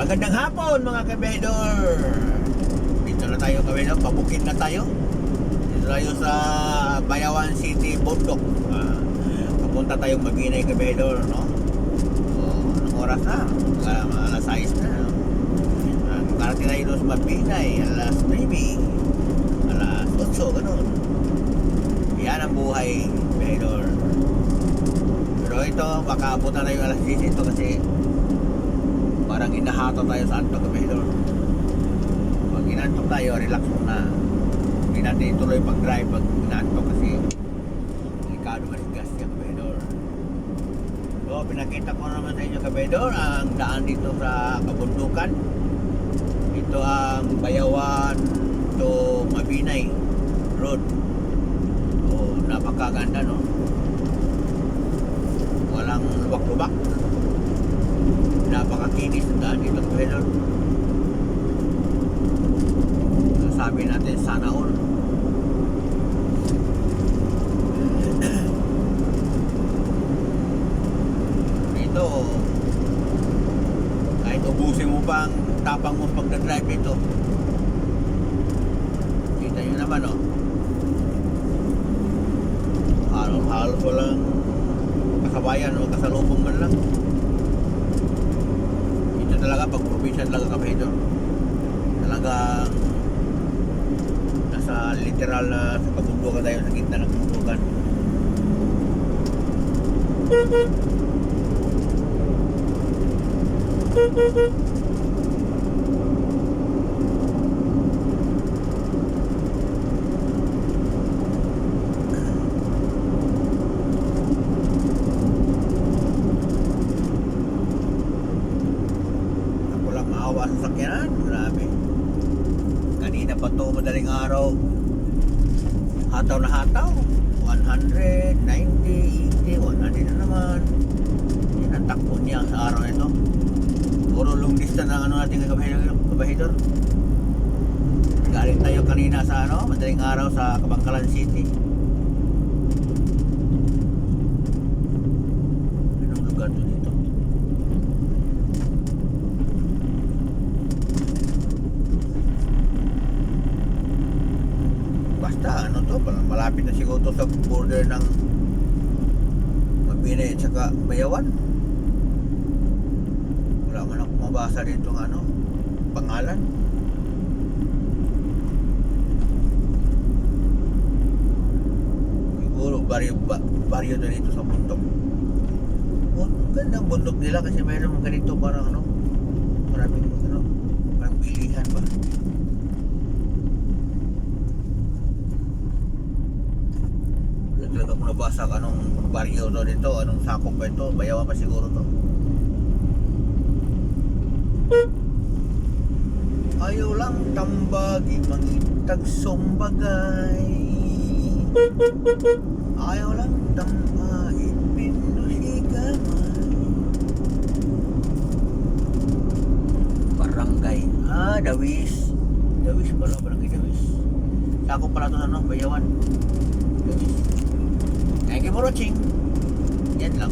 Magandang hapon mga kabedor. Dito na tayo kabedor, pabukid na tayo. Dito tayo sa Bayawan City, Bundok. Papunta tayong Mabinay kabedor, no? So, anong oras na? Alas 6 na, no? Karating tayo doon sa Mabinay, alas 9, alas 8, ganun. Yan ang buhay kabedor. Pero ito, baka abutan tayo alas 10 ito kasi parang inahato tayo sa antok kabedor. Pag inantok tayo, relax muna. Hindi natin ituloy pag-drive pag inantok kasi delikado manigas yan kabedor. So, pinakita ko naman sa inyo kabedor ang daan dito sa kabundukan. Ito ang Bayawan to Mabinay Road. So, napakaganda, no? Walang lubak-lubak. Napakakinis ng daan dito kabedor. Sabi natin sana all. Dito kahit ubusin mo pa ang tapang mo pag nag-drive ito, kita nyo naman, oh, halos walang kasabayan o kasalubong man lang. Talaga pag probinsya talaga kabedor, talaga nasa literal na sa kabundukan tayo, sa gitna ng kabundukan. Maawa sa sakyanan, grabe. Kanina pa to madaling araw, hataw na hataw, 100, 90, 80, 100 na naman. Yan ang takbo niya sa araw na ito. Puro long distance ang ano natin kabahidor. Galing tayo kanina sa madaling araw sa Kabangkalan City. Anong lugar to dito? Basta to, malapit na siguro to sa border ng Mabinay at saka Bayawan. Wala man ako mabasa dito ng pangalan. Siguro baryo na dito sa bundok. Gandang bundok nila kasi mayroon ganito parang maraming parang bilihan ba. Talaga kung nabasa anong baryo to dito, anong sakop ba ito, Bayawan pa siguro to. Ayaw lang tambagi mangitag sumbagay, ayaw lang tambagi pindusi gamay. Barangay Dawis pala, barangay Dawis. Sakop pala to sa Bayawan Dawis. Thank you for watching. Yan lang.